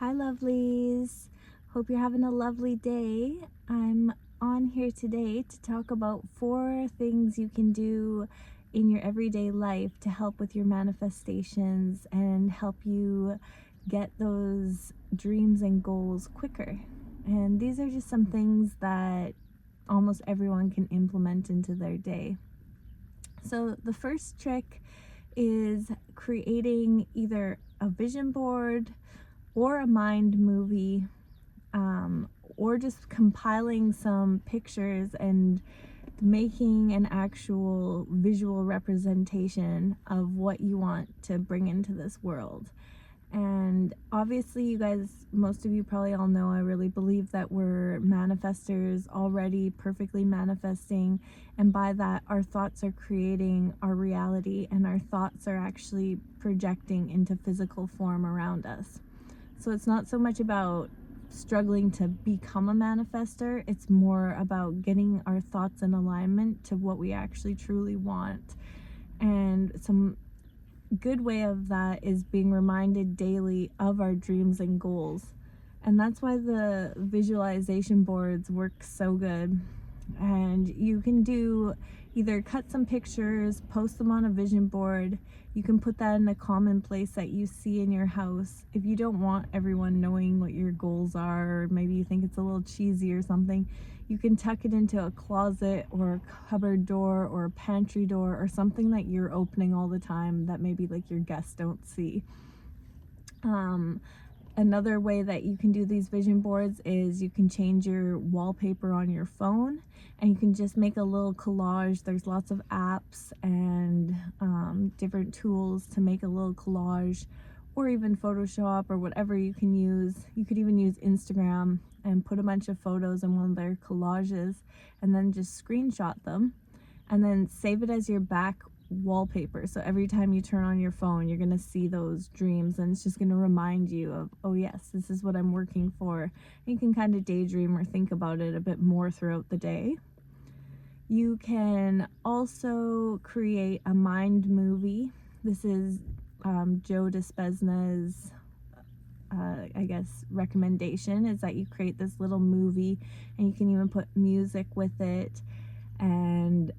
Hi lovelies, hope you're having a lovely day. I'm on here today to talk about 4 things you can do in your everyday life to help with your manifestations and help you get those dreams and goals quicker. And these are just some things that almost everyone can implement into their day. So the first trick is creating either a vision board or a mind movie, or just compiling some pictures and making an actual visual representation of what you want to bring into this world. And obviously, you guys, most of you probably all know, I really believe that we're manifestors already, perfectly manifesting. And by that, our thoughts are creating our reality, and our thoughts are actually projecting into physical form around us. So it's not so much about struggling to become a manifester, it's more about getting our thoughts in alignment to what we actually truly want. And some good way of that is being reminded daily of our dreams and goals. And that's why the visualization boards work so good. And you can do either cut some pictures, post them on a vision board. You can put that in a common place that you see in your house. If you don't want everyone knowing what your goals are, or maybe you think it's a little cheesy or something, you can tuck it into a closet or a cupboard door or a pantry door or something that you're opening all the time that maybe like your guests don't see. Another way that you can do these vision boards is you can change your wallpaper on your phone, and you can just make a little collage. There's lots of apps and different tools to make a little collage, or even Photoshop or whatever you can use. You could even use Instagram and put a bunch of photos in one of their collages and then just screenshot them and then save it as your back wallpaper. So every time you turn on your phone, you're going to see those dreams, and it's just going to remind you of, oh yes, this is what I'm working for. And you can kind of daydream or think about it a bit more throughout the day. You can also create a mind movie. This is Joe Dispenza's I guess recommendation, is that you create this little movie, and you can even put music with it and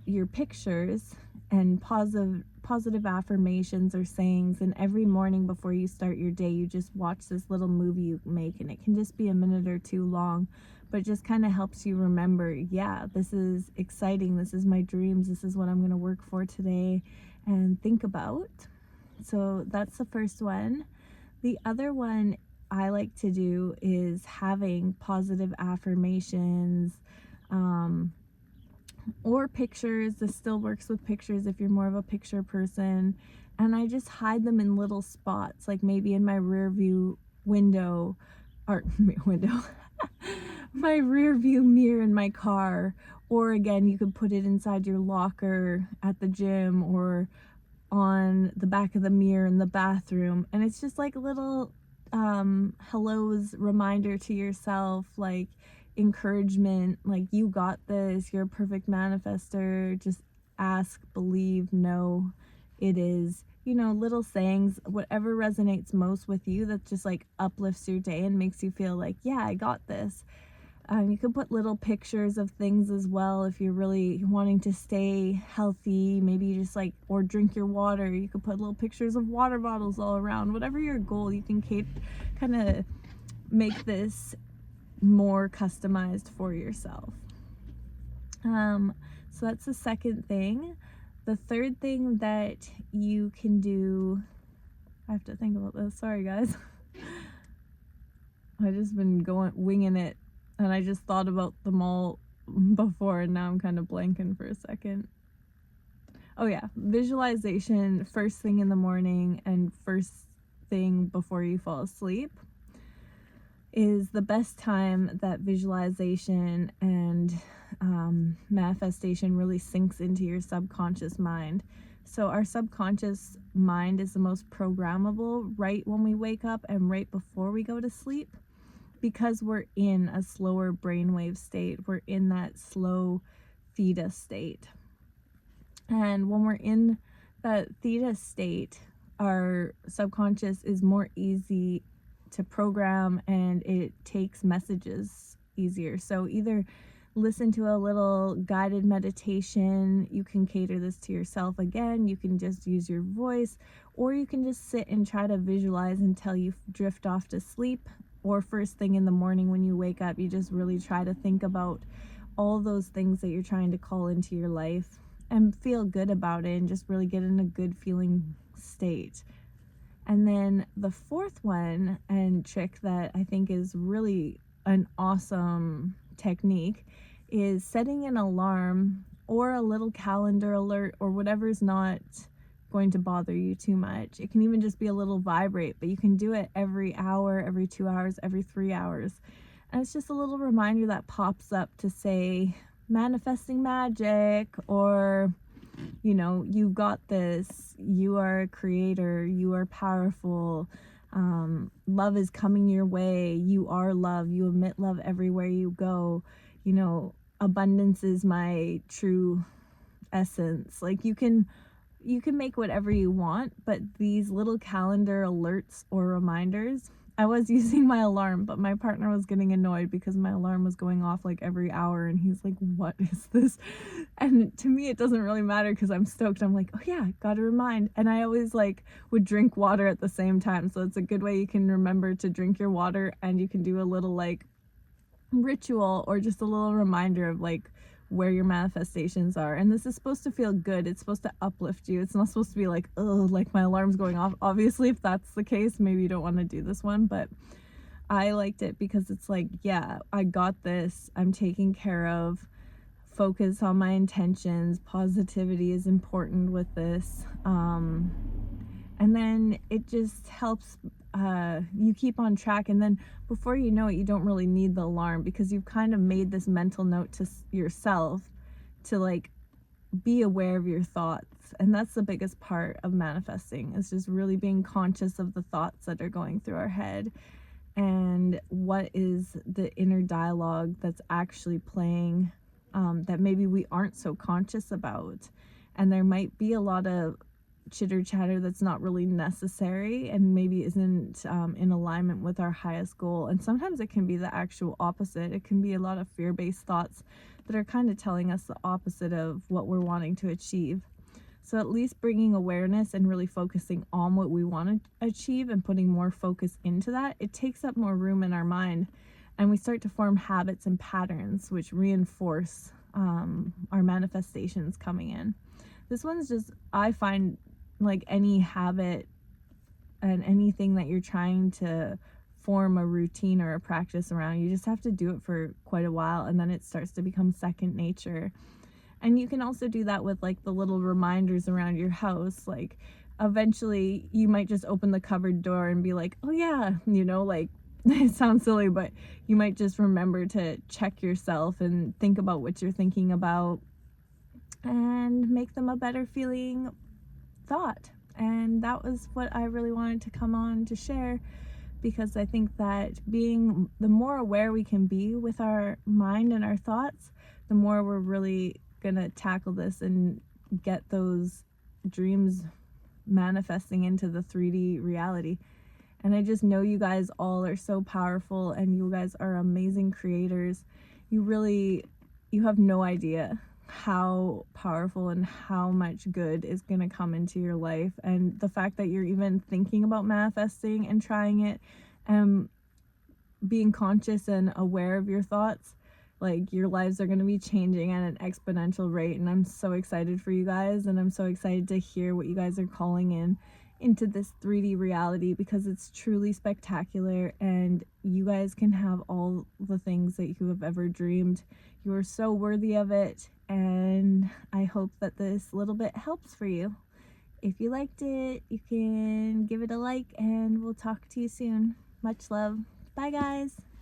your pictures and positive affirmations or sayings. And every morning before you start your day, you just watch this little movie you make, and it can just be a minute or two long, but it just kind of helps you remember, yeah, this is exciting, this is my dreams, this is what I'm going to work for today and think about. So that's the first one. The other one I like to do is having positive affirmations, or pictures. This still works with pictures if you're more of a picture person. And I just hide them in little spots, like maybe in my rear view window, or window, my rear view mirror in my car. Or again, you could put it inside your locker at the gym, or on the back of the mirror in the bathroom. And it's just like a little hellos reminder to yourself, like encouragement, like you got this, you're a perfect manifester, just ask, believe, know it is, little sayings, whatever resonates most with you, that just like uplifts your day and makes you feel like, yeah, I got this. You can put little pictures of things as well if you're really wanting to stay healthy. Maybe you just or drink your water. You could put little pictures of water bottles all around. Whatever your goal, you can kind of make this more customized for yourself. So that's the second thing. The third thing that you can do, I have to think about this. Sorry, guys. I just been winging it, and I just thought about them all before, and now I'm kind of blanking for a second. Oh yeah, visualization first thing in the morning and first thing before you fall asleep is the best time that visualization and manifestation really sinks into your subconscious mind. So our subconscious mind is the most programmable right when we wake up and right before we go to sleep, because we're in a slower brainwave state. We're in that slow theta state. And when we're in that theta state, our subconscious is more easy to program, and it takes messages easier. So either listen to a little guided meditation. You can cater this to yourself again. You can just use your voice, or you can just sit and try to visualize until you drift off to sleep. Or first thing in the morning when you wake up, you just really try to think about all those things that you're trying to call into your life and feel good about it and just really get in a good feeling state. And then the fourth one and trick that I think is really an awesome technique is setting an alarm or a little calendar alert or whatever's not going to bother you too much. It can even just be a little vibrate, but you can do it every hour, every 2 hours, every 3 hours. And it's just a little reminder that pops up to say, manifesting magic, or, you know, you got this, you are a creator, you are powerful, love is coming your way, you are love, you emit love everywhere you go, you know, abundance is my true essence. Like you can make whatever you want, but these little calendar alerts or reminders, I was using my alarm, but my partner was getting annoyed because my alarm was going off like every hour, and he's like, what is this? And to me, it doesn't really matter because I'm stoked. I'm like, oh yeah, gotta remind. And I always like would drink water at the same time. So it's a good way you can remember to drink your water, and you can do a little like ritual or just a little reminder of like where your manifestations are. And this is supposed to feel good. It's supposed to uplift you. It's not supposed to be like, oh, like my alarm's going off. Obviously, if that's the case, maybe you don't want to do this one, but I liked it because it's like, yeah, I got this. I'm taken care of. Focus on my intentions. Positivity is important with this. And then it just helps you keep on track, and then before you know it, you don't really need the alarm because you've kind of made this mental note to yourself to like be aware of your thoughts. And that's the biggest part of manifesting, is just really being conscious of the thoughts that are going through our head and what is the inner dialogue that's actually playing, that maybe we aren't so conscious about. And there might be a lot of chitter chatter that's not really necessary and maybe isn't in alignment with our highest goal. And sometimes it can be the actual opposite. It can be a lot of fear-based thoughts that are kind of telling us the opposite of what we're wanting to achieve. So at least bringing awareness and really focusing on what we want to achieve and putting more focus into that, it takes up more room in our mind, and we start to form habits and patterns which reinforce our manifestations coming in. This one's just, I find, like any habit and anything that you're trying to form a routine or a practice around, you just have to do it for quite a while, and then it starts to become second nature. And you can also do that with like the little reminders around your house. Like eventually you might just open the cupboard door and be like, oh yeah, you know, like it sounds silly, but you might just remember to check yourself and think about what you're thinking about and make them a better feeling thought. And that was what I really wanted to come on to share, because I think that being the more aware we can be with our mind and our thoughts, the more we're really gonna tackle this and get those dreams manifesting into the 3D reality. And I just know you guys all are so powerful, and you guys are amazing creators. You have no idea how powerful and how much good is going to come into your life. And the fact that you're even thinking about manifesting and trying it, and being conscious and aware of your thoughts, like your lives are going to be changing at an exponential rate. And I'm so excited for you guys, and I'm so excited to hear what you guys are calling into this 3D reality, because it's truly spectacular, and you guys can have all the things that you have ever dreamed. You are so worthy of it, and I hope that this little bit helps for you. If you liked it, you can give it a like, and we'll talk to you soon. Much love. Bye guys.